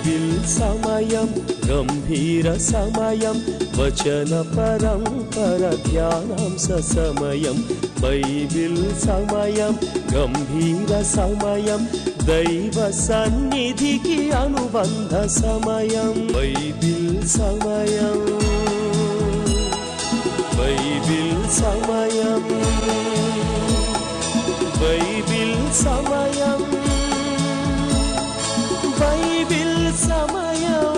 Bible సమయం గంభీర సమయం వచన పరంపర ధ్యానాంశ సమయం బైబిల్ సమయం గంభీర సమయం దైవ సన్నిధికి అనుబంధ సమయం బైబిల్ సమయం బైబిల్ సమయం బైబిల్ సమయం బైబిల్ సమయం.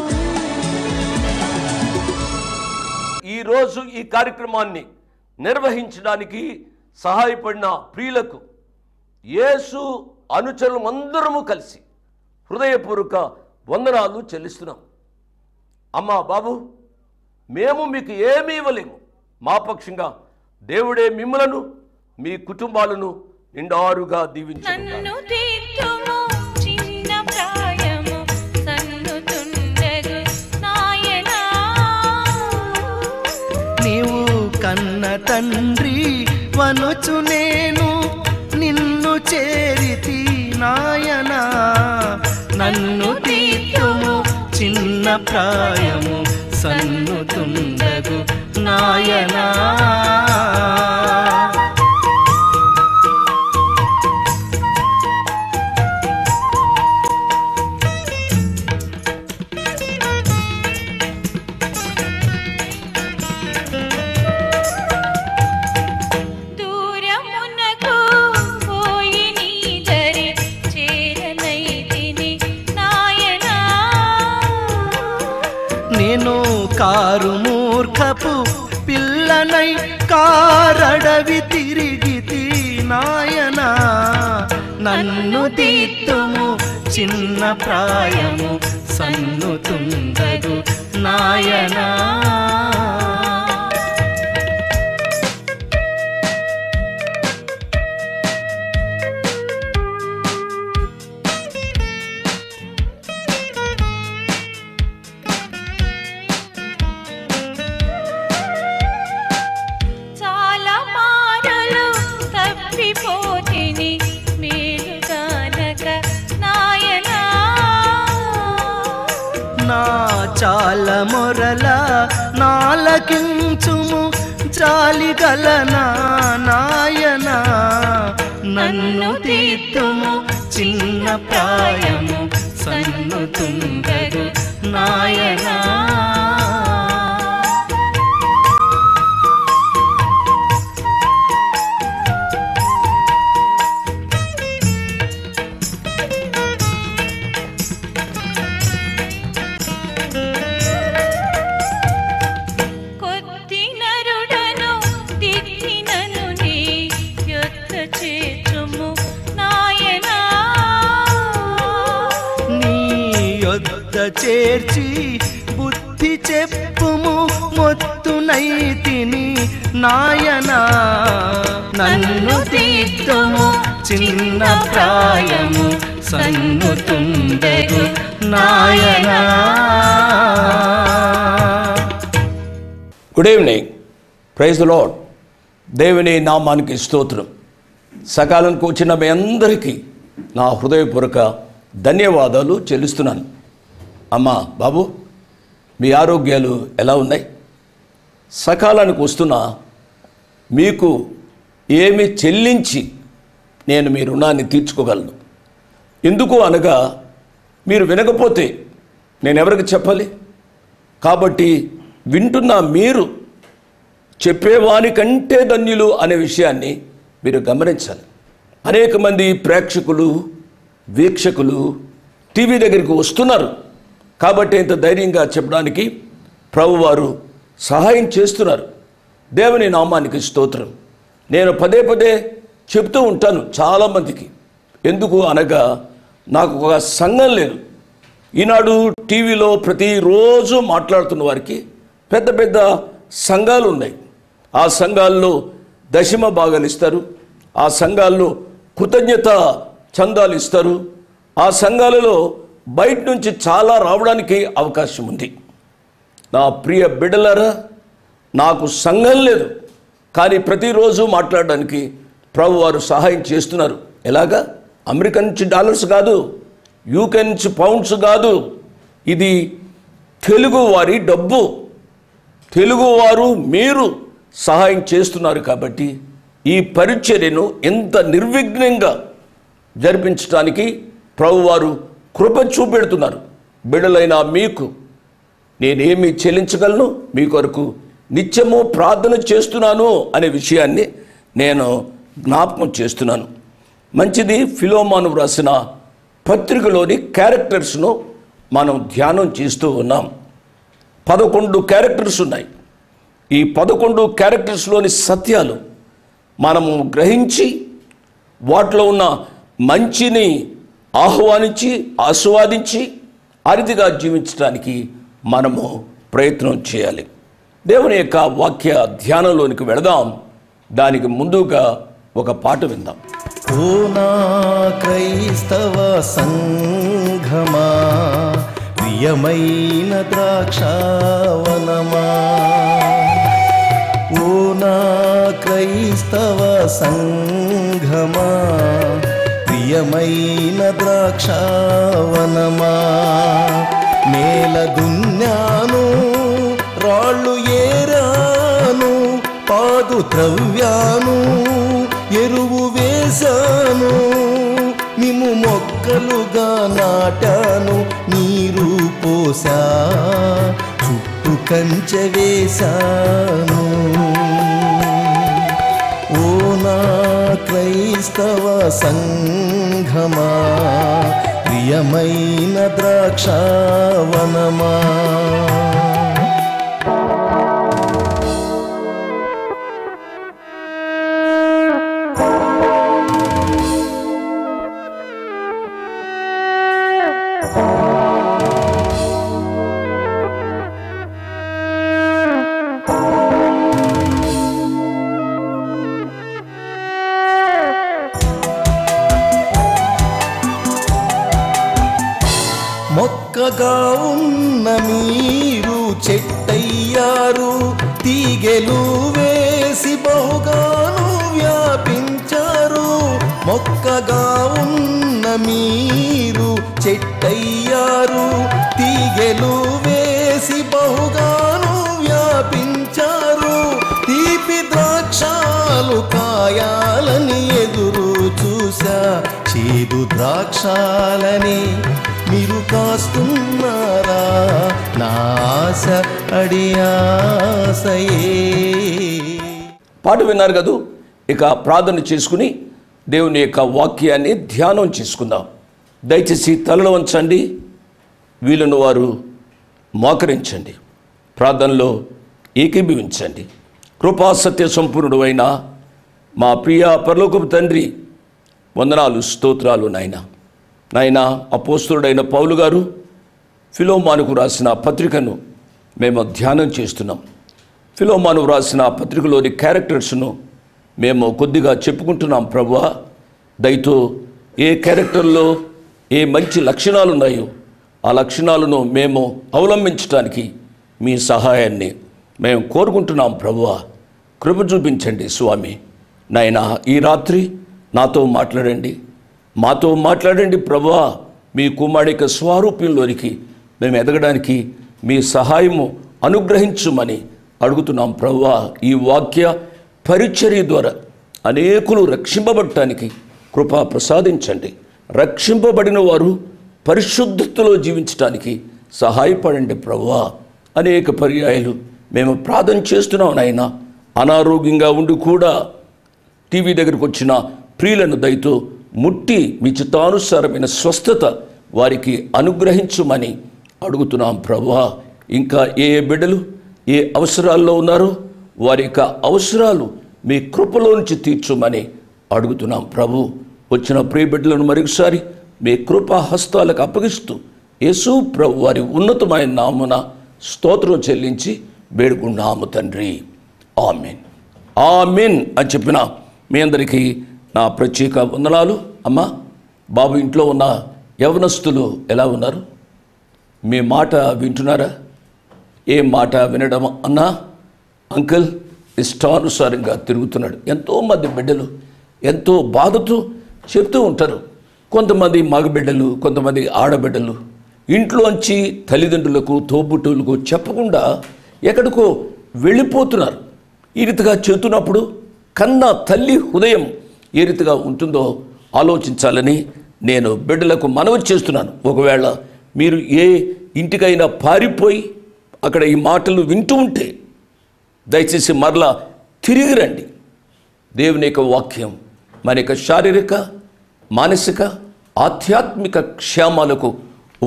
ఈరోజు ఈ కార్యక్రమాన్ని నిర్వహించడానికి సహాయపడిన ప్రియులకు యేసు అనుచరులందరము కలిసి హృదయపూర్వక వందనాలు చెల్లిస్తున్నాం. అమ్మా బాబు, మేము మీకు ఏమీ ఇవ్వలేము. మా పక్షంగా దేవుడే మిమ్మలను మీ కుటుంబాలను నిండారుగా దీవించును. నీవు కన్న తండ్రి వనుచు నేను నిన్ను చేరితి నాయనా, నన్ను తీర్చుము చిన్న ప్రాయము సన్నుతుండగు నాయనా. నేను కారు మూర్ఖపు పిల్లనై కారడవి తిరిగితి నాయనా, నన్ను తీర్చుము చిన్న ప్రాయము సన్నుతుండగు నాయనా. నా చాల మొరల నాలకించుము జాలిగల నాయనా, నన్ను తీర్చుము చిన్న ప్రాయము సన్నుతుండగు నాయనా. చేర్చి బుద్ధి చెప్పుము మొత్తునైతిని నాయనా, నన్ను తీర్చుము చిన్న ప్రాయము సన్నుతుండగు నాయనా. Good evening, praise the Lord. దేవుని నామానికి స్తోత్రం. సకాలంకు వచ్చిన మీ అందరికీ నా హృదయపూర్వక ధన్యవాదాలు చెల్లిస్తున్నాను. అమ్మా బాబు, మీ ఆరోగ్యాలు ఎలా ఉన్నాయి? సకాలానికి వస్తున్నా మీకు ఏమి చెల్లించి నేను మీ రుణాన్ని తీర్చుకోగలను? ఎందుకు అనగా మీరు వినకపోతే నేను ఎవరికి చెప్పాలి? కాబట్టి వింటున్న మీరు చెప్పేవానికంటే ధన్యులు అనే విషయాన్ని మీరు గమనించాలి. అనేక మంది ప్రేక్షకులు వీక్షకులు టీవీ దగ్గరికి వస్తున్నారు కాబట్టి ఇంత ధైర్యంగా చెప్పడానికి ప్రభువారు సహాయం చేస్తున్నారు. దేవుని నామానికి స్తోత్రం. నేను పదే పదే చెప్తూ ఉంటాను చాలామందికి. ఎందుకు అనగా నాకు ఒక సంఘం లేదు. ఈనాడు టీవీలో ప్రతిరోజు మాట్లాడుతున్న వారికి పెద్ద పెద్ద సంఘాలు ఉన్నాయి. ఆ సంఘాల్లో దశమ భాగాలు ఇస్తారు, ఆ సంఘాల్లో కృతజ్ఞత చందాలు ఇస్తారు, ఆ సంఘాలలో బయట నుంచి చాలా రావడానికి అవకాశం ఉంది. నా ప్రియ బిడ్డలారా, నాకు సంఘం లేదు కానీ ప్రతిరోజు మాట్లాడడానికి ప్రభువారు సహాయం చేస్తున్నారు. ఎలాగా? అమెరికా నుంచి డాలర్స్ కాదు, యూకే నుంచి పౌండ్స్ కాదు, ఇది తెలుగువారి డబ్బు, తెలుగువారు మీరు సహాయం చేస్తున్నారు కాబట్టి ఈ పరిచర్యను ఎంత నిర్విఘ్నంగా జరిపించడానికి ప్రభువారు కృప చూపెడుతున్నారు. బిడ్డలైన మీకు నేనేమి చెల్లించగలను, మీ కొరకు నిత్యము ప్రార్థన చేస్తున్నాను అనే విషయాన్ని నేను జ్ఞాపకం చేస్తున్నాను. మంచిది. ఫిలోమాను రాసిన పత్రికలోని క్యారెక్టర్స్ను మనం ధ్యానం చేస్తూ ఉన్నాం. 11 క్యారెక్టర్స్ ఉన్నాయి. ఈ 11 క్యారెక్టర్స్లోని సత్యాలు మనము గ్రహించి వాటిలో ఉన్న మంచిని ఆహ్వానించి ఆస్వాదించి అరిదిగా జీవించడానికి మనము ప్రయత్నం చేయాలి. దేవుని యొక్క వాక్య ధ్యానంలోనికి వెళదాం. దానికి ముందుగా ఒక పాట విందాం. ఓ నా క్రైస్తవ సంఘమా, ప్రియమైన ద్రాక్షావనమా, ఓ నా క్రైస్తవ సంఘమా, ప్రియమైన ద్రాక్షావనమా, నేల దున్యాను, రాళ్ళు ఏరాను, పాదు త్రవ్యాను, ఎరువు వేశాను, మిము మొక్కలుగా నాటాను, నీరు పోసా, చుట్టూ కంచె వేశాను. ఓ నా క్రైస్తవ సంఘమా, ప్రియమైన ద్రాక్షావనమా. మొక్కగా ఉన్న మీరు చెట్టయ్యారు, తీగెలు వేసి బహుగాను వ్యాపించారు. మొక్కగా ఉన్న మీరు చెట్టయ్యారు, తీగెలు వేసి బహుగాను వ్యాపించారు. తీపి ద్రాక్షాలు కాయాలని ఎదురు చూసా, చేదు ద్రాక్షాలని మీరు కాస్తున్నారా, నా ఆశ అడియాసయే. పాట విన్నారు కదూ. ఇక ప్రార్థన చేసుకుని దేవుని యొక్క వాక్యాన్ని ధ్యానం చేసుకుందాం. దయచేసి తలలో వంచండి, వీళ్ళను వారు మోకరించండి, ప్రార్థనలో ఏకీభవించండి. కృపా సత్య సంపూర్ణుడు అయిన మా ప్రియ పరలోకపు తండ్రి, వందనాలు స్తోత్రాలు నాయన. నాయన, అపోస్తలుడైన పౌలు గారు ఫిలోమానుకు రాసిన పత్రికను మేము ధ్యానం చేస్తున్నాం. ఫిలోమాను రాసిన పత్రికలోని క్యారెక్టర్స్ను మేము కొద్దిగా చెప్పుకుంటున్నాం. ప్రభువా, దయతో ఏ క్యారెక్టర్లో ఏ మంచి లక్షణాలు ఉన్నాయో ఆ లక్షణాలను మేము అవలంబించడానికి మీ సహాయాన్ని మేము కోరుకుంటున్నాం. ప్రభువా, కృప చూపించండి స్వామి. నాయన, ఈ రాత్రి నాతో మాట్లాడండి, మాతో మాట్లాడండి ప్రభువా. మీ కుమారుడిక స్వరూపంలోనికి మేము ఎదగడానికి మీ సహాయము అనుగ్రహించుమని అడుగుతున్నాం ప్రభువా. ఈ వాక్య పరిచర్య ద్వారా అనేకులు రక్షింపబడటానికి కృప ప్రసాదించండి. రక్షింపబడిన వారు పరిశుద్ధతలో జీవించడానికి సహాయపడండి ప్రభువా. అనేక పర్యాయాలు మేము ప్రార్థన చేస్తున్నాం నాయన. అనారోగ్యంగా ఉండి కూడా టీవీ దగ్గరకు వచ్చిన ప్రియులను దయతో ముట్టి మీ చిత్తానుసారమైన స్వస్థత వారికి అనుగ్రహించుమని అడుగుతున్నాం ప్రభువా. ఇంకా ఏ బిడ్డలు ఏ అవసరాల్లో ఉన్నారో వారి యొక్క అవసరాలు మీ కృపలో నుంచి తీర్చుమని అడుగుతున్నాం ప్రభు. వచ్చిన ప్రియ బిడ్డలను మరొకసారి మీ కృపా హస్తాలకు అప్పగిస్తూ యేసు ప్రభు వారి ఉన్నతమైన నామున స్తోత్రం చెల్లించి వేడుకున్నాము తండ్రి. ఆమెన్ ఆమెన్ అని చెప్పిన మీ అందరికీ నా ప్రత్యేక వందనాలు. అమ్మ, బాబు, ఇంట్లో ఉన్న యవనస్తులు ఎలా ఉన్నారు? మీ మాట వింటున్నారా? ఏ మాట వినడం అన్నా? అంకుల్ ఇష్టానుసారంగా తిరుగుతున్నాడు. ఎంతోమంది బిడ్డలు ఎంతో బాధతో చెప్తూ ఉంటారు. కొంతమంది మగబిడ్డలు, కొంతమంది ఆడబిడ్డలు ఇంట్లోంచి తల్లిదండ్రులకు తోబుట్టువులకు చెప్పకుండా ఎక్కడికో వెళ్ళిపోతున్నారు. ఈ రీతిగా చెబుతున్నప్పుడు కన్న తల్లి హృదయం ఏ రీతిగా ఉంటుందో ఆలోచించాలని నేను బిడ్డలకు మనవి చేస్తున్నాను. ఒకవేళ మీరు ఏ ఇంటికైనా పారిపోయి అక్కడ ఈ మాటలు వింటూ ఉంటే దయచేసి మరలా తిరిగి రండి. దేవుని యొక్క వాక్యం మన యొక్క శారీరక, మానసిక, ఆధ్యాత్మిక క్షేమాలకు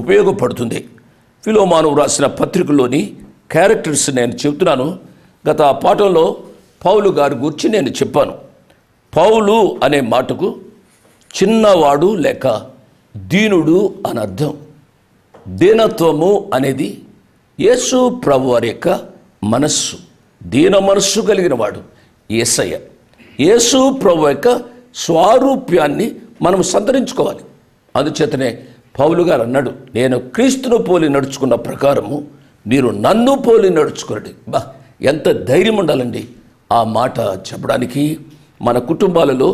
ఉపయోగపడుతుంది. ఫిలోమాను రాసిన పత్రికలోని క్యారెక్టర్స్ నేను చెబుతున్నాను. గత పాఠంలో పౌలు గారి గురించి నేను చెప్పాను. పౌలు అనే మాటకు చిన్నవాడు లేక దీనుడు అని అర్థం. దీనత్వము అనేది యేసు ప్రభు వారి యొక్క మనస్సు, దీన మనస్సు కలిగిన వాడు యేసయ్య. యేసు ప్రభు యొక్క స్వారూప్యాన్ని మనం సంతరించుకోవాలి. అందుచేతనే పౌలు గారు అన్నాడు, నేను క్రీస్తును పోలి నడుచుకున్న ప్రకారము మీరు నన్ను పోలి నడుచుకోండి. ఎంత ధైర్యం ఉండాలండి ఆ మాట చెప్పడానికి. మన కుటుంబాలలో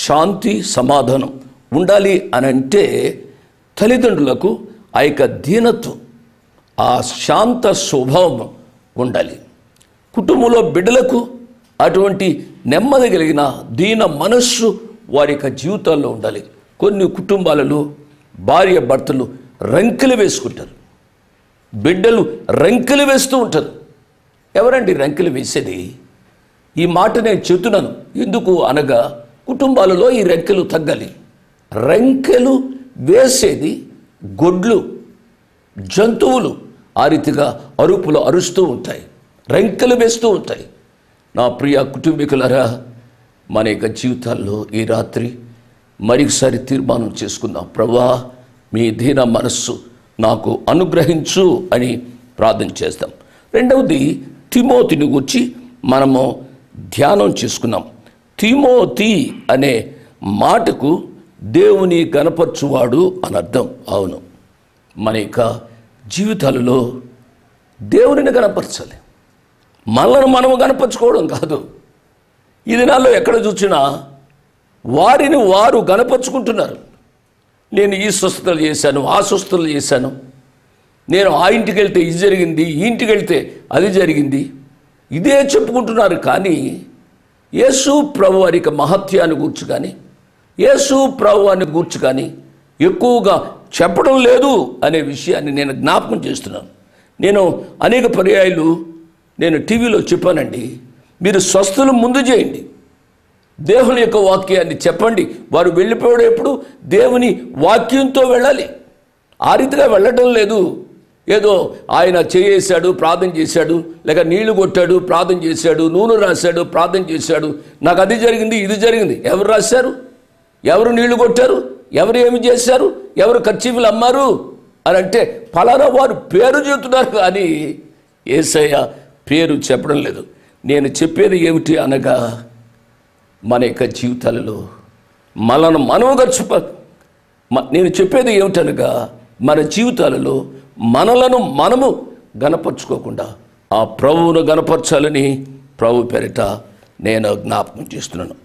శాంతి సమాధానం ఉండాలి అని అంటే తల్లిదండ్రులకు ఆ యొక్క దీనత్వం, ఆ శాంత స్వభావం ఉండాలి. కుటుంబంలో బిడ్డలకు అటువంటి నెమ్మది కలిగిన దీన మనస్సు వారి యొక్క జీవితాల్లో ఉండాలి. కొన్ని కుటుంబాలలో భార్య భర్తలు రంకెలు వేసుకుంటారు, బిడ్డలు రంకెలు వేస్తూ ఉంటారు. ఎవరండి రంకెలు వేసేది? ఈ మాట నేను చెబుతున్నాను ఎందుకు అనగా కుటుంబాలలో ఈ రంకెలు తగ్గాలి. రంకెలు వేసేది గొడ్లు, జంతువులు ఆ రీతిగా అరుపులు అరుస్తూ ఉంటాయి, రంకెలు వేస్తూ ఉంటాయి. నా ప్రియ కుటుంబీకులారా, మన యొక్క జీవితాల్లో ఈ రాత్రి మరొకసారి తీర్మానం చేసుకుందాం. ప్రభువా, మీ దీన మనస్సు నాకు అనుగ్రహించు అని ప్రార్థన చేస్తాం. రెండవది, తిమోతిని గురించి మనము ధ్యానం చేసుకున్నాం. తిమోతి అనే మాటకు దేవుని గణపరచువాడు అని అర్థం. అవును, మన యొక్క జీవితాలలో దేవునిని గణపరచాలి, మనల్ని మనము గణపరచుకోవడం కాదు. ఈ దినాల్లో ఎక్కడ చూసినా వారిని వారు గణపరుచుకుంటున్నారు. నేను ఈ స్వస్థతలు చేశాను, ఆ స్వస్థతలు చేశాను, నేను ఆ ఇంటికి వెళ్తే ఇది జరిగింది, ఈ ఇంటికి వెళ్తే అది జరిగింది, ఇదే చెప్పుకుంటున్నారు. కానీ యేసు ప్రభు వారి యొక్క మహత్యాన్ని గూర్చి కానీ, యేసు ప్రభువాన్ని గూర్చి కానీ ఎక్కువగా చెప్పడం లేదు అనే విషయాన్ని నేను జ్ఞాపకం చేస్తున్నాను. నేను అనేక పర్యాయాలు నేను టీవీలో చెప్పానండి, మీరు స్వస్థలు ముందు చేయండి, దేవుని యొక్క వాక్యాన్ని చెప్పండి. వారు వెళ్ళిపోయేటప్పుడు దేవుని వాక్యంతో వెళ్ళాలి. ఆ రీతిగా వెళ్ళటం లేదు. ఏదో ఆయన చేసాడు, ప్రార్థన చేశాడు, లేక నీళ్లు కొట్టాడు, ప్రార్థన చేశాడు, నూనె రాశాడు, ప్రార్థన చేశాడు, నాకు అది జరిగింది, ఇది జరిగింది. ఎవరు రాశారు? ఎవరు నీళ్లు కొట్టారు? ఎవరు ఏమి చేశారు? ఎవరు కర్చీఫ్లు అమ్మారు అని అంటే ఫలానా వారు పేరు చెబుతున్నారు, కానీ యేసయ్య పేరు చెప్పడం లేదు. నేను చెప్పేది ఏమిటి అనగా, మన యొక్క జీవితాలలో మనను మనము నేను చెప్పేది ఏమిటనగా, మన జీవితాలలో మనలను మనము గణపరచుకోకుండా ఆ ప్రభువును గణపరచాలని ప్రభు పేరిట నేను జ్ఞాపకం చేస్తున్నాను.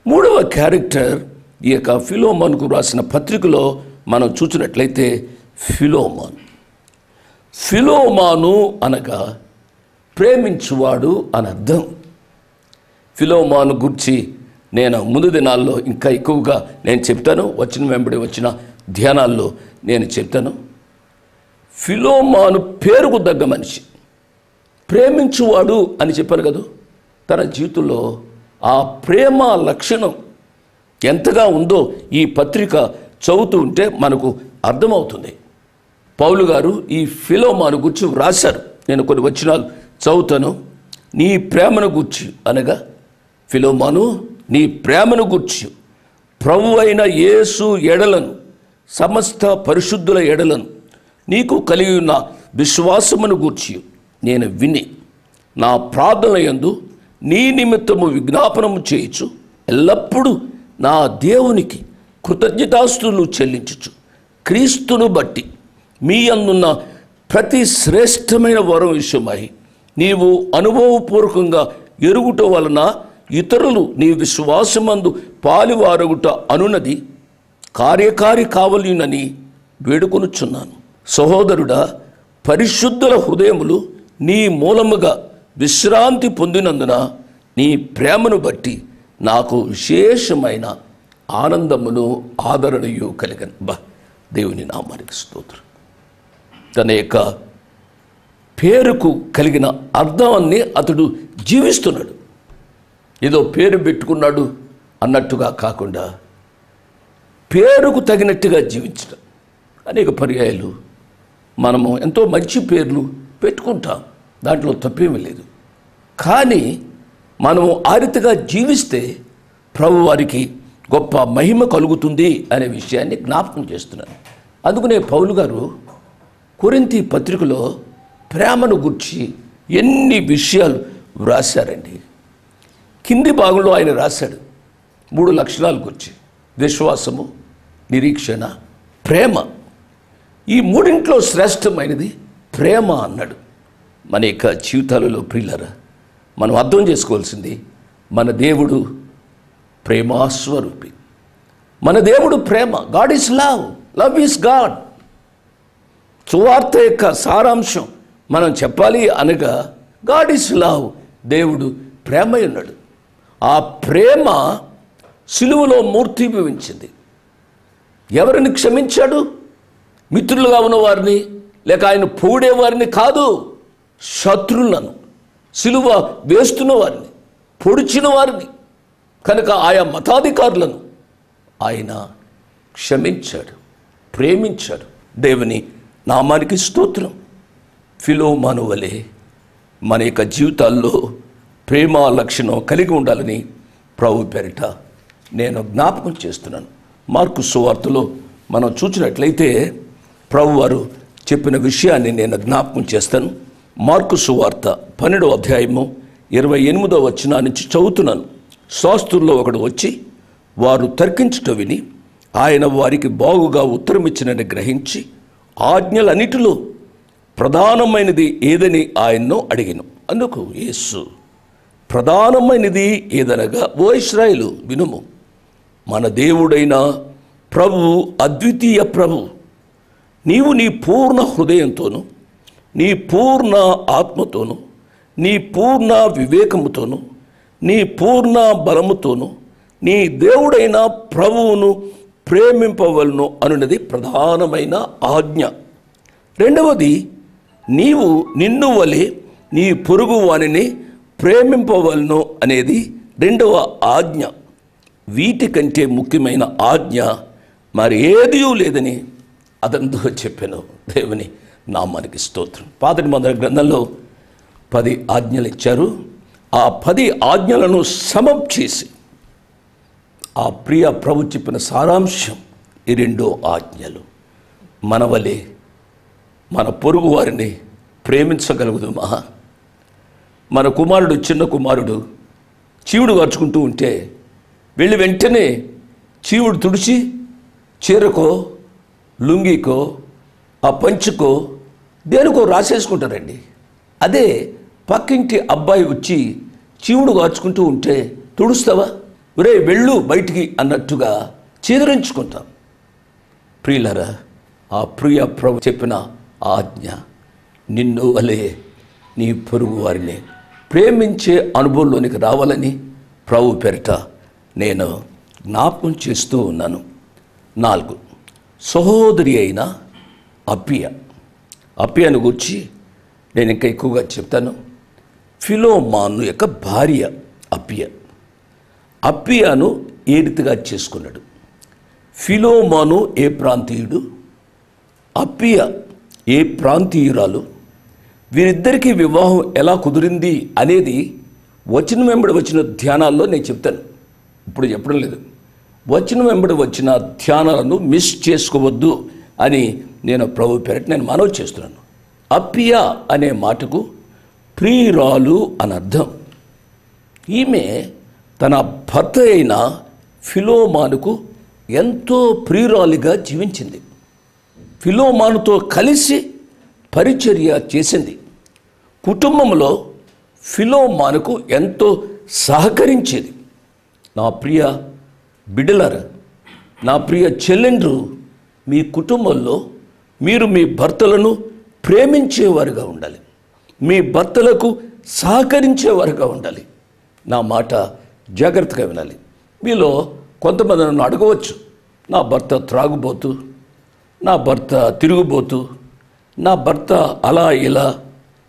మూడవ క్యారెక్టర్ ఈ యొక్క ఫిలోమోనుకు రాసిన పత్రికలో మనం చూసినట్లయితే ఫిలోమాను అనగా ప్రేమించువాడు అని అర్థం. ఫిలోమాను గురించి నేను ముందు దినాల్లో ఇంకా ఎక్కువగా నేను చెప్తాను, వచ్చిన వెంబడి వచ్చిన ధ్యానాల్లో నేను చెప్తాను. ఫిలోమాను పేరుకు తగ్గ మనిషి, ప్రేమించువాడు అని చెప్పాను కదా. తన జీవితంలో ఆ ప్రేమ లక్షణం ఎంతగా ఉందో ఈ పత్రిక చదువుతూ ఉంటే మనకు అర్థమవుతుంది. పౌలు గారు ఈ ఫిలోమాను గురించి రాశారు. నేను కొన్ని వచనాలు చదువుతాను. నీ ప్రేమను గూర్చి అనగా, ఫిలోమాను, నీ ప్రేమను గూర్చి ప్రభు అయిన యేసు ఎడలను, సమస్త పరిశుద్ధుల ఎడలను నీకు కలిగి ఉన్న విశ్వాసమును గూర్చి నేను విని నా ప్రార్థన యందు నీ నిమిత్తము విజ్ఞాపనము చేయుచు ఎల్లప్పుడూ నా దేవునికి కృతజ్ఞతాస్తుతులు చెల్లించుచు క్రీస్తును బట్టి మీ అందున్న ప్రతి శ్రేష్టమైన వరం విషయమై నీవు అనుభవపూర్వకంగా ఎరుగుట వలన ఇతరులు నీ విశ్వాసమందు పాలువారగుట అనున్నది కార్యకారి కావలినని వేడుకొనుచున్నాను. సహోదరుడా, పరిశుద్ధుల హృదయములు నీ మూలముగా విశ్రాంతి పొందినందున నీ ప్రేమను బట్టి నాకు విశేషమైన ఆనందమును ఆదరణయు కలిగను. దేవుని నామానికి స్తోత్రం. తన యొక్క పేరుకు కలిగిన అర్థాన్ని అతడు జీవిస్తున్నాడు. ఏదో పేరు పెట్టుకున్నాడు అన్నట్టుగా కాకుండా పేరుకు తగినట్టుగా జీవించడం. అనేక పర్యాయాలు మనము ఎంతో మంచి పేర్లు పెట్టుకుంటాం, దాంట్లో తప్పేమీ లేదు. కానీ మనము ఆ రీతిగా జీవిస్తే ప్రభు వారికి గొప్ప మహిమ కలుగుతుంది అనే విషయాన్ని జ్ఞాపకం చేస్తున్నాను. అందుకనే పౌలు గారు కొరింథీ పత్రికలో ప్రేమను గురించి ఎన్ని విషయాలు వ్రాశారండి. కింది భాగంలో ఆయన రాశాడు 3 లక్షణాల గురించి: విశ్వాసము, నిరీక్షణ, ప్రేమ. ఈ మూడింట్లో శ్రేష్టమైనది ప్రేమ అన్నాడు. మన యొక్క జీవితాలలో ప్రియులారా, మనం అర్థం చేసుకోవాల్సింది, మన దేవుడు ప్రేమాస్వరూపి. మన దేవుడు ప్రేమ. God is love. Love is God. సువార్త యొక్క సారాంశం మనం చెప్పాలి అనగా గాడ్ ఈజ్ లవ్. దేవుడు ప్రేమ ఉన్నాడు. ఆ ప్రేమ సిలువలో మూర్తీభవించింది. ఎవరిని క్షమించాడు? మిత్రులుగా ఉన్నవారిని, లేక ఆయన పొగిడేవారిని కాదు, శత్రులను, సిలువ వేస్తున్న వారిని, పొడిచిన వారిని, కనుక ఆయా మతాధికారులను ఆయన క్షమించాడు, ప్రేమించాడు. దేవుని నామానికి స్తోత్రం. ఫిలోమాను వలె మన యొక్క జీవితాల్లో ప్రేమ లక్షణం కలిగి ఉండాలని ప్రభు పేరిట నేను జ్ఞాపకం చేస్తున్నాను. మార్కు సువార్తలో మనం చూసినట్లయితే ప్రభు వారు చెప్పిన విషయాన్ని నేను జ్ఞాపకం చేస్తాను. మార్కు సువార్త 12వ అధ్యాయము 28వ వచనం నుంచి చదువుతున్నాను. శాస్త్రుల్లో ఒకడు వచ్చి వారు తర్కించుట విని ఆయన వారికి బాగుగా ఉత్తరమిచ్చినని గ్రహించి ఆజ్ఞలన్నిటిలో ప్రధానమైనది ఏదని ఆయన్ను అడిగాను. అందుకు యేసు, ప్రధానమైనది ఏదనగా, ఓ ఇశ్రాయేలు వినుము, మన దేవుడైన ప్రభువు అద్వితీయ ప్రభువు. నీవు నీ పూర్ణ హృదయంతోనూ, నీ పూర్ణ ఆత్మతోనూ, నీ పూర్ణ వివేకముతోనూ, నీ పూర్ణ బలముతోనూ నీ దేవుడైన ప్రభువును ప్రేమింపవలను అనున్నది ప్రధానమైన ఆజ్ఞ. రెండవది, నీవు నిన్ను వలె నీ పొరుగు వానిని ప్రేమింపవలను అనేది రెండవ ఆజ్ఞ. వీటికంటే ముఖ్యమైన ఆజ్ఞ మరి ఏదీ లేదని అదంతా చెప్పాను. దేవుని నామానికి స్తోత్రం. పాత నిబంధన గ్రంథంలో 10 ఆజ్ఞలు ఇచ్చారు. ఆ 10 ఆజ్ఞలను సమం చేసి ఆ ప్రియ ప్రభు చెప్పిన సారాంశం ఈ 2 ఆజ్ఞలు. మన వలె మన పొరుగు వారిని ప్రేమించగలుగుదామా? మన కుమారుడు, చిన్న కుమారుడు చీవుడు గరుచుకుంటూ ఉంటే వెళ్ళి వెంటనే చీవుడు తుడిచి చీరకో, లుంగికో, ఆ పంచుకో, దేనికో రాసేసుకుంటారండి. అదే పక్కింటి అబ్బాయి వచ్చి చీవుడు గార్చుకుంటూ ఉంటే తుడుస్తావా? ఒరే వెళ్ళు బయటికి అన్నట్టుగా చీదరించుకుంటాం. ప్రియులరా, ఆ ప్రియ ప్రభు చెప్పిన ఆజ్ఞ, నిన్ను వలె నీ పొరుగు వారిని ప్రేమించే అనుభవంలోనికి రావాలని ప్రభు పేరిట నేను జ్ఞాపకం చేస్తూ ఉన్నాను. 4, సహోదరి అయిన అప్పియ. అప్పియను గురించి నేను ఇంకా ఎక్కువగా చెప్తాను. ఫిలోమాను యొక్క భార్య అప్పియ. అప్పియను ఏ రీతిగా చేసుకున్నాడు? ఫిలోమాను ఏ ప్రాంతీయుడు, అప్పియ ఏ ప్రాంతీయురాలు, వీరిద్దరికీ వివాహం ఎలా కుదిరింది అనేది వచనం వెంబడి వచ్చిన ధ్యానాల్లో నేను చెప్తాను. ఇప్పుడు చెప్పడం లేదు. వచనం వెంబడి వచ్చిన ధ్యానాలను మిస్ చేసుకోవద్దు అని నేను ప్రభు పేరిట నేను మనవి చేస్తున్నాను. అప్పియ అనే మాటకు ప్రియురాలు అని అర్థం. ఈమె తన భర్త అయిన ఫిలోమానుకు ఎంతో ప్రియురాలిగా జీవించింది. ఫిలోమానుతో కలిసి పరిచర్య చేసింది. కుటుంబంలో ఫిలోమానుకు ఎంతో సహకరించేది. నా ప్రియ బిడ్డలారా, నా ప్రియ చెల్లెండ్రు, మీ కుటుంబంలో మీరు మీ భర్తలను ప్రేమించేవారుగా ఉండాలి, మీ భర్తలకు సహకరించేవారుగా ఉండాలి. నా మాట జాగ్రత్తగా వినాలి. మీలో కొంతమంది నన్ను అడగవచ్చు, నా భర్త త్రాగుబోతు, నా భర్త తిరుగుబోతు, నా భర్త అలా ఇలా,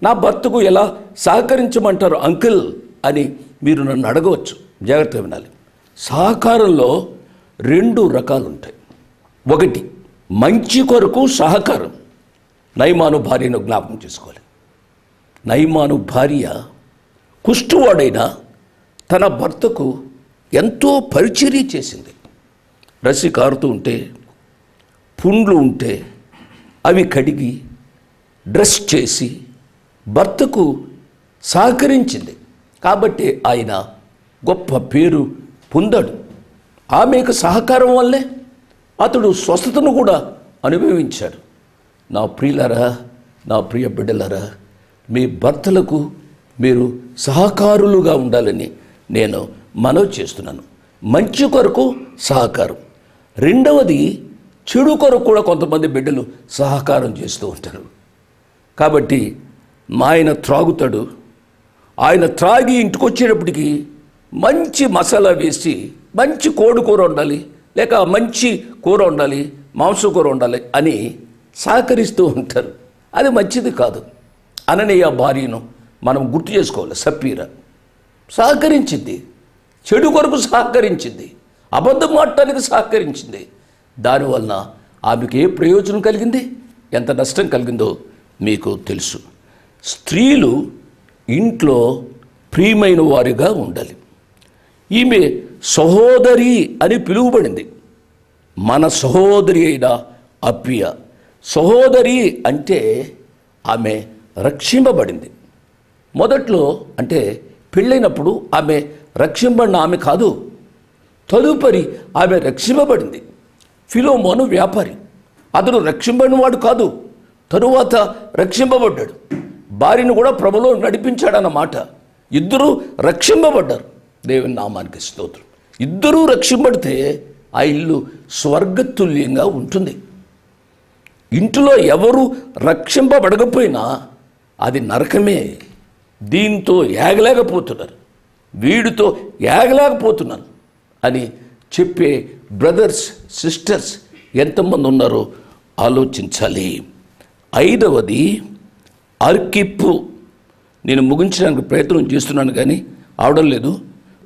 నా భర్తకు ఎలా సహకరించమంటారు అంకుల్ అని మీరు నన్ను అడగవచ్చు. జాగ్రత్తగా వినాలి. సహకారంలో 2 రకాలు ఉంటాయి. ఒకటి మంచి కొరకు సహకారం. నయమాను భార్యను జ్ఞాపకం చేసుకోవాలి. నయమాను భార్య కుష్ఠువాడైన తన భర్తకు ఎంతో పరిచర్య చేసింది. రసి కారుతూ ఉంటే, పుండ్లు ఉంటే అవి కడిగి డ్రెస్ చేసి భర్తకు సహకరించింది. కాబట్టి ఆయన గొప్ప పేరు పొందాడు. ఆమెకు సహకారం వల్లే అతడు స్వస్థతను కూడా అనుభవించాడు. నా ప్రియులారా, నా ప్రియ బిడ్డలారా, మీ భర్తలకు మీరు సహకారులుగా ఉండాలని నేను మనవి చేస్తున్నాను. మంచి కొరకు సహకారం. రెండవది చెడు కొరకు కూడా కొంతమంది బిడ్డలు సహకారం చేస్తూ ఉంటారు. కాబట్టి మా ఆయన త్రాగుతాడు, ఆయన త్రాగి ఇంటికి వచ్చేటప్పటికి మంచి మసాలా వేసి మంచి కోడి కూర ఉండాలి, లేక మంచి కూర ఉండాలి, మాంసం కూర ఉండాలి అని సహకరిస్తూ ఉంటారు. అది మంచిది కాదు. అననీయ భార్యను మనం గుర్తు చేసుకోవాలి. సప్పీరా సహకరించింది, చెడు కొరకు సహకరించింది, అబద్ధం మాట్లాడడానికి సహకరించింది. దానివలన ఆమెకు ఏ ప్రయోజనం కలిగింది, ఎంత నష్టం కలిగిందో మీకు తెలుసు. స్త్రీలు ఇంట్లో ప్రియమైన వారిగా ఉండాలి. ఈమె సహోదరి అని పిలువబడింది. మన సహోదరి అయిన అప్పియ సహోదరి అంటే ఆమె రక్షింపబడింది. మొదట్లో అంటే పెళ్ళైనప్పుడు ఆమె రక్షింపబడిన ఆమె కాదు, తదుపరి ఆమె రక్షింపబడింది. ఫిలోమోను వ్యాపారి, అతడు రక్షింపబడిన వాడు కాదు, తరువాత రక్షింపబడ్డాడు. భార్యను కూడా ప్రభులో నడిపించాడన్నమాట. ఇద్దరూ రక్షింపబడ్డారు. దేవుని నామానికి స్తోత్రం. ఇద్దరూ రక్షింపబడితే ఆ ఇల్లు స్వర్గతుల్యంగా ఉంటుంది. ఇంటిలో ఎవరు రక్షింపబడకపోయినా అది నరకమే. దీంతో ఏగలేకపోతున్నారు, వీడితో ఏగలేకపోతున్నాను అని చెప్పే బ్రదర్స్ సిస్టర్స్ ఎంతమంది ఉన్నారో ఆలోచించాలి. 5వది అర్కిప్పు. నేను ముగించడానికి ప్రయత్నం చేస్తున్నాను కానీ అవడం లేదు.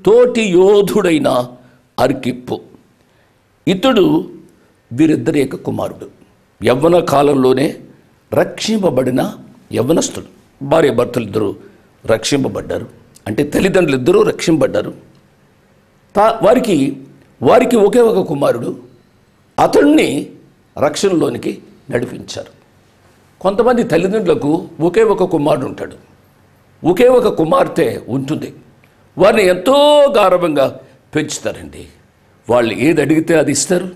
తోటి యోధుడైన అర్కిప్పు, ఇతడు వీరిద్దరి యొక్క కుమారుడు. యవ్వన కాలంలోనే రక్షింపబడిన యవ్వనస్తుడు. భార్య భర్తలు ఇద్దరు రక్షింపబడ్డారు, అంటే తల్లిదండ్రులు ఇద్దరూ రక్షింపబడ్డారు. వారికి ఒకే ఒక కుమారుడు, అతన్ని రక్షణలోనికి నడిపించారు. కొంతమంది తల్లిదండ్రులకు ఒకే ఒక కుమారుడు ఉంటాడు, ఒకే ఒక కుమార్తె ఉంటుంది. వారిని ఎంతో గారవంగా పెంచుతారండి. వాళ్ళు ఏది అడిగితే అది ఇస్తారు,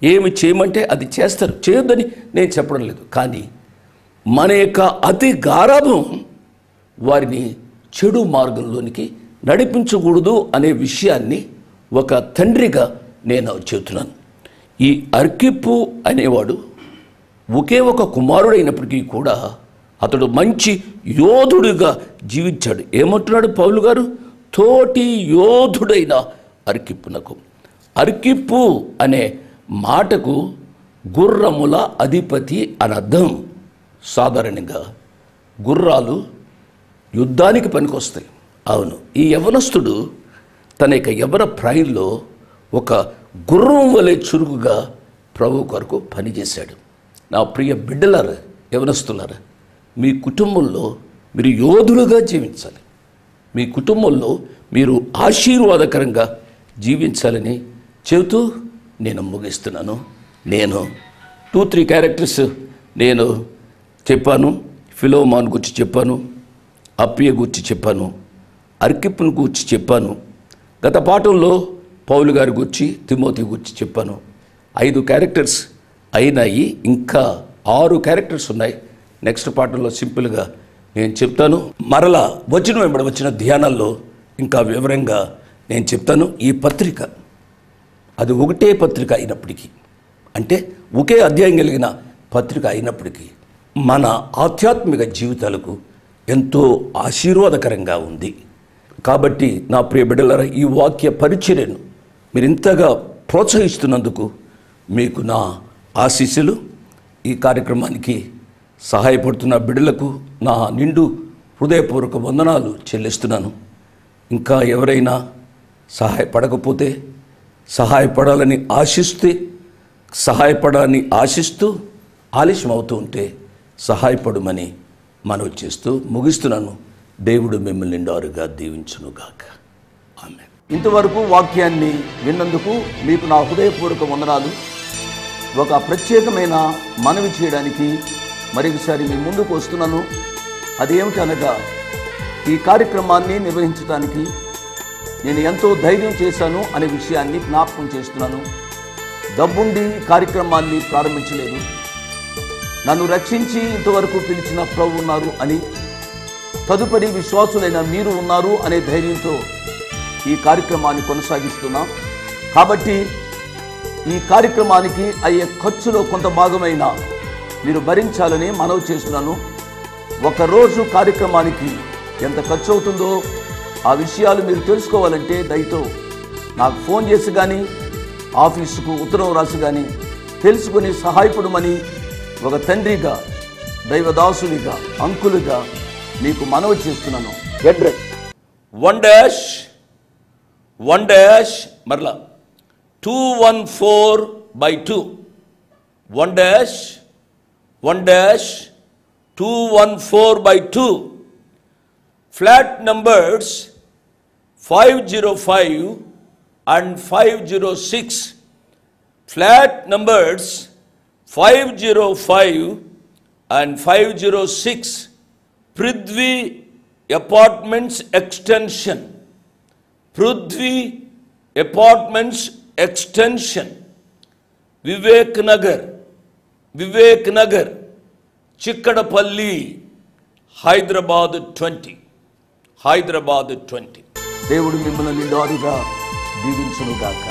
ఏమి చేయమంటే అది చేస్తారు. చేయొద్దని నేను చెప్పడం లేదు, కానీ మన యొక్క అతి గారాభం వారిని చెడు మార్గంలోనికి నడిపించకూడదు అనే విషయాన్ని ఒక తండ్రిగా నేను చెబుతున్నాను. ఈ అర్కిప్పు అనేవాడు ఒకే ఒక కుమారుడైనప్పటికీ కూడా అతడు మంచి యోధుడిగా జీవించాడు. ఏమంటున్నాడు పౌలు గారు? తోటి యోధుడైన అర్కిప్పునకు. అర్కిప్పు అనే మాటకు గుర్రముల అధిపతి అని అర్థం. సాధారణంగా గుర్రాలు యుద్ధానికి పనికొస్తాయి. అవును, ఈ యవ్వనస్తుడు తన యొక్క యవ్వన ప్రాయంలో ఒక గుర్రం వలె చురుకుగా ప్రభు కొరకు పనిచేశాడు. నా ప్రియ బిడ్డలారా, యవ్వనస్తులారా, మీ కుటుంబంలో మీరు యోధులుగా జీవించాలి. మీ కుటుంబంలో మీరు ఆశీర్వాదకరంగా జీవించాలని చెబుతూ నేను ముగిస్తున్నాను. నేను 2-3 క్యారెక్టర్స్ నేను చెప్పాను. ఫిలోమాన్ గురించి చెప్పాను, అప్పియ గురించి చెప్పాను, అర్కిప్పును గురించి చెప్పాను. గత పాఠంలో పౌలు గారి గురించి, తిమోతి గురించి చెప్పాను. 5 క్యారెక్టర్స్ అయినాయి, ఇంకా 6 క్యారెక్టర్స్ ఉన్నాయి. నెక్స్ట్ పాఠంలో సింపుల్గా నేను చెప్తాను. మరలా వచనం వెంబడి వచ్చిన ధ్యానాల్లో ఇంకా వివరంగా నేను చెప్తాను. ఈ పత్రిక అది ఒకటే పత్రిక అయినప్పటికీ, అంటే ఒకే అధ్యాయం కలిగిన పత్రిక అయినప్పటికీ మన ఆధ్యాత్మిక జీవితాలకు ఎంతో ఆశీర్వాదకరంగా ఉంది. కాబట్టి నా ప్రియ బిడ్డలారా, ఈ వాక్య పరిచర్యను మీరు ఇంతగా ప్రోత్సహిస్తున్నందుకు మీకు నా ఆశీస్సులు. ఈ కార్యక్రమానికి సహాయపడుతున్న బిడ్డలకు నా నిండు హృదయపూర్వక వందనాలు చెల్లిస్తున్నాను. ఇంకా ఎవరైనా సహాయపడకపోతే, సహాయపడాలని ఆశిస్తూ ఆలస్యం అవుతూ ఉంటే సహాయపడమని మనవి చేస్తూ ముగిస్తున్నాను. దేవుడు మిమ్మల్ని నిండారుగా దీవించునుగాక. ఆమేన్. ఇంతవరకు వాక్యాన్ని విన్నందుకు మీకు నా హృదయపూర్వక వందనాలు. ఒక ప్రత్యేకమైన మనవి చేయడానికి మరొకసారి మీ ముందుకు వస్తున్నాను. అదేమిటనగా, ఈ కార్యక్రమాన్ని నిర్వహించడానికి నేను ఎంతో ధైర్యం చేశాను అనే విషయాన్ని జ్ఞాపకం చేస్తున్నాను. డబ్బుండి కార్యక్రమాన్ని ప్రారంభించలేదు. నన్ను రక్షించి ఇంతవరకు పిలిచిన ప్రభు ఉన్నారు అని, తదుపరి విశ్వాసులైన మీరు ఉన్నారు అనే ధైర్యంతో ఈ కార్యక్రమాన్ని కొనసాగిస్తున్నాం. కాబట్టి ఈ కార్యక్రమానికి అయ్యే ఖర్చులో కొంత భాగమైన మీరు భరించాలని మనవి చేస్తున్నాను. ఒకరోజు కార్యక్రమానికి ఎంత ఖర్చు అవుతుందో ఆ విషయాలు మీరు తెలుసుకోవాలంటే దయతో నాకు ఫోన్ చేసి కానీ, ఆఫీసుకు ఉత్తరం రాసి కానీ తెలుసుకొని సహాయపడమని ఒక తండ్రిగా, దైవదాసునిగా, అంకులుగా మీకు మనవి చేస్తున్నాను. అడ్రస్ 1-1- మరలా 214/2 1-1-214/2 flat numbers 505 and 506. Flat numbers 505 and 506. Prithvi apartments extension, Prithvi apartments extension, Vivek Nagar, Chikkadpally, Hyderabad 20. దేవుడు మిమ్మల్ని నిండారుగా దీవించునుగాక.